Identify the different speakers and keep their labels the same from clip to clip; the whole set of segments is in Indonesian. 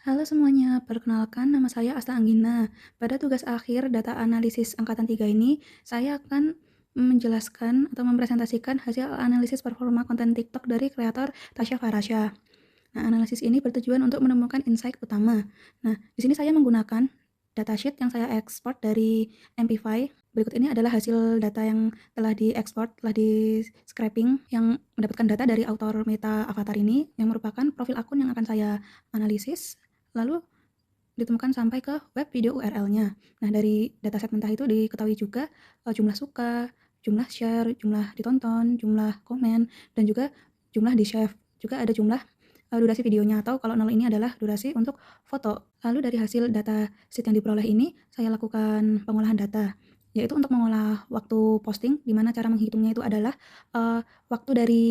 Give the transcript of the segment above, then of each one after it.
Speaker 1: Halo semuanya, perkenalkan nama saya Asta Anggina. Pada tugas akhir data analisis angkatan 3 ini, saya akan menjelaskan atau mempresentasikan hasil analisis performa konten TikTok dari kreator Tasya Farasya. Nah, analisis ini bertujuan untuk menemukan insight utama. Nah, di sini saya menggunakan datasheet yang saya ekspor dari Amplify. Berikut ini adalah hasil data yang telah diekspor, telah di scraping, yang mendapatkan data dari author meta avatar ini, yang merupakan profil akun yang akan saya analisis, lalu ditemukan sampai ke web video URL-nya. Nah, dari dataset mentah itu diketahui juga jumlah suka, jumlah share, jumlah ditonton, jumlah komen, dan juga jumlah di-save. Juga ada jumlah durasi videonya, atau kalau 0 ini adalah durasi untuk foto. Lalu dari hasil data sheet yang diperoleh ini, saya lakukan pengolahan data, yaitu untuk mengolah waktu posting, di mana cara menghitungnya itu adalah waktu dari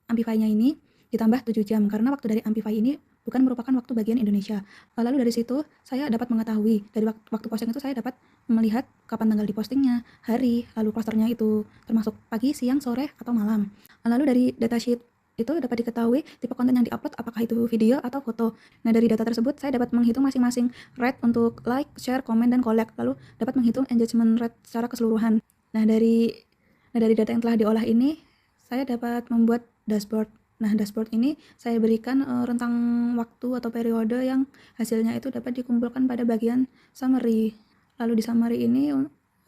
Speaker 1: Amplify-nya ini ditambah 7 jam, karena waktu dari Amplify ini bukan merupakan waktu bagian Indonesia. Lalu dari situ saya dapat mengetahui, dari waktu posting itu saya dapat melihat kapan tanggal dipostingnya, hari, lalu klasternya itu termasuk pagi, siang, sore, atau malam. Lalu dari datasheet itu dapat diketahui tipe konten yang diupload, apakah itu video atau foto. Nah, dari data tersebut saya dapat menghitung masing-masing rate untuk like, share, komen, dan collect. Lalu dapat menghitung engagement rate secara keseluruhan. Nah, dari data yang telah diolah ini, saya dapat membuat dashboard. Nah, dashboard ini saya berikan rentang waktu atau periode yang hasilnya itu dapat dikumpulkan pada bagian summary. Lalu di summary ini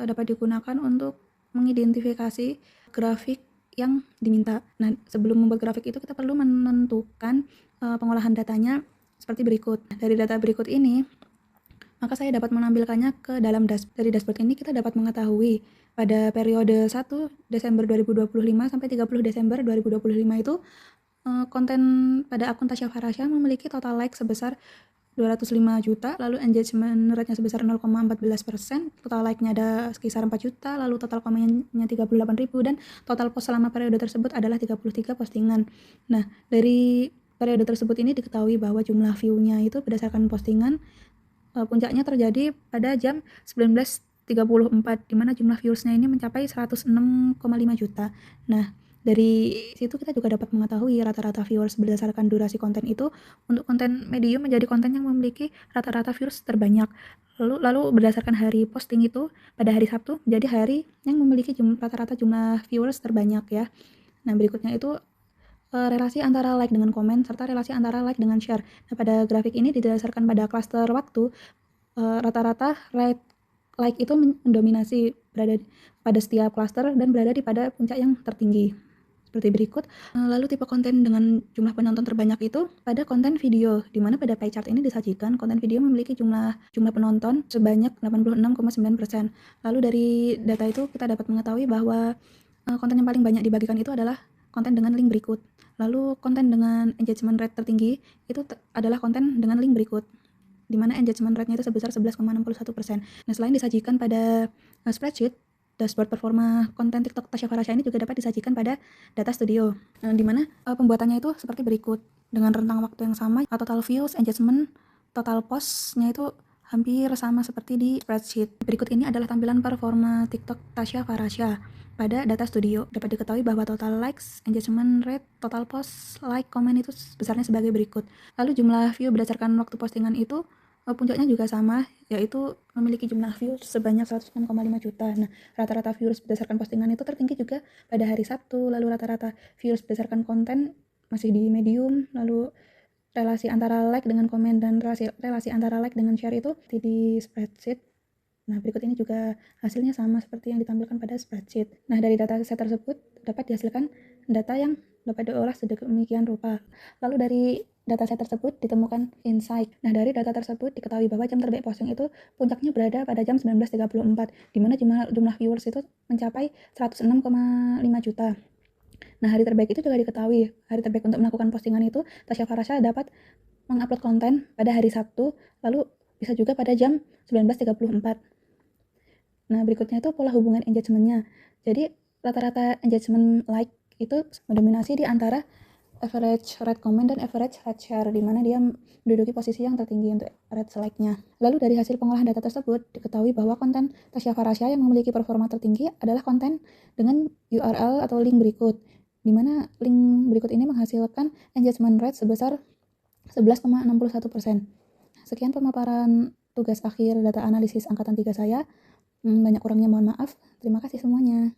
Speaker 1: dapat digunakan untuk mengidentifikasi grafik yang diminta. Nah, sebelum membuat grafik itu kita perlu menentukan pengolahan datanya seperti berikut. Dari data berikut ini, maka saya dapat menampilkannya ke dalam dashboard. Dari dashboard ini kita dapat mengetahui pada periode 1 Desember 2025 sampai 30 Desember 2025 itu konten pada akun Tasya Farasya memiliki total like sebesar 205 juta, lalu engagement rate-nya sebesar 0,14%, total like-nya ada sekitar 4 juta, lalu total komennya 38.000, dan total post selama periode tersebut adalah 33 postingan. Nah, dari periode tersebut ini diketahui bahwa jumlah view-nya itu berdasarkan postingan puncaknya terjadi pada jam 19.34, di mana jumlah views-nya ini mencapai 106,5 juta. Nah, dari situ kita juga dapat mengetahui rata-rata viewers berdasarkan durasi konten itu. Untuk konten medium menjadi konten yang memiliki rata-rata viewers terbanyak. Lalu berdasarkan hari posting itu, pada hari Sabtu menjadi hari yang memiliki rata-rata jumlah viewers terbanyak ya. Nah, berikutnya itu relasi antara like dengan komen, serta relasi antara like dengan share. Nah, pada grafik ini didasarkan pada klaster waktu, rata-rata rate like itu mendominasi berada pada setiap klaster dan berada di pada puncak yang tertinggi. Seperti berikut. Lalu tipe konten dengan jumlah penonton terbanyak itu pada konten video, di mana pada pie chart ini disajikan konten video memiliki jumlah penonton sebanyak 86,9%. Lalu dari data itu kita dapat mengetahui bahwa konten yang paling banyak dibagikan itu adalah konten dengan link berikut. Lalu konten dengan engagement rate tertinggi itu adalah konten dengan link berikut, di mana engagement rate-nya itu sebesar 11,61%. Nah, selain disajikan pada spreadsheet, dashboard performa konten TikTok Tasya Farasya ini juga dapat disajikan pada data studio, di mana pembuatannya itu seperti berikut. Dengan rentang waktu yang sama, total views, engagement, total post-nya itu hampir sama seperti di spreadsheet. Berikut ini adalah tampilan performa TikTok Tasya Farasya pada data studio. Dapat diketahui bahwa total likes, engagement rate, total post, like, komen itu besarnya sebagai berikut. Lalu jumlah view berdasarkan waktu postingan itu puncaknya juga sama, yaitu memiliki jumlah views sebanyak 106,5 juta. Nah, rata-rata views berdasarkan postingan itu tertinggi juga pada hari Sabtu, lalu rata-rata views berdasarkan konten masih di medium, lalu relasi antara like dengan komen dan relasi antara like dengan share itu di spreadsheet. Nah, berikut ini juga hasilnya sama seperti yang ditampilkan pada spreadsheet. Nah, dari data set tersebut dapat dihasilkan data yang dapat diolah sedemikian rupa. Lalu dari dataset tersebut ditemukan insight. Nah, dari data tersebut diketahui bahwa jam terbaik posting itu puncaknya berada pada jam 19.34, di mana jumlah viewers itu mencapai 106,5 juta. Nah, hari terbaik itu juga diketahui. Hari terbaik untuk melakukan postingan itu, Tasya Farasya dapat mengupload konten pada hari Sabtu, lalu bisa juga pada jam 19.34. Nah, berikutnya itu pola hubungan engagement-nya. Jadi, rata-rata engagement like itu mendominasi di antara average rate comment dan average rate share, di mana dia menduduki posisi yang tertinggi untuk rate like-nya. Lalu dari hasil pengolahan data tersebut diketahui bahwa konten Tasya Farasya yang memiliki performa tertinggi adalah konten dengan URL atau link berikut, di mana link berikut ini menghasilkan engagement rate sebesar 11,61%. Sekian pemaparan tugas akhir data analisis angkatan 3 saya. Banyak kurangnya mohon maaf. Terima kasih semuanya.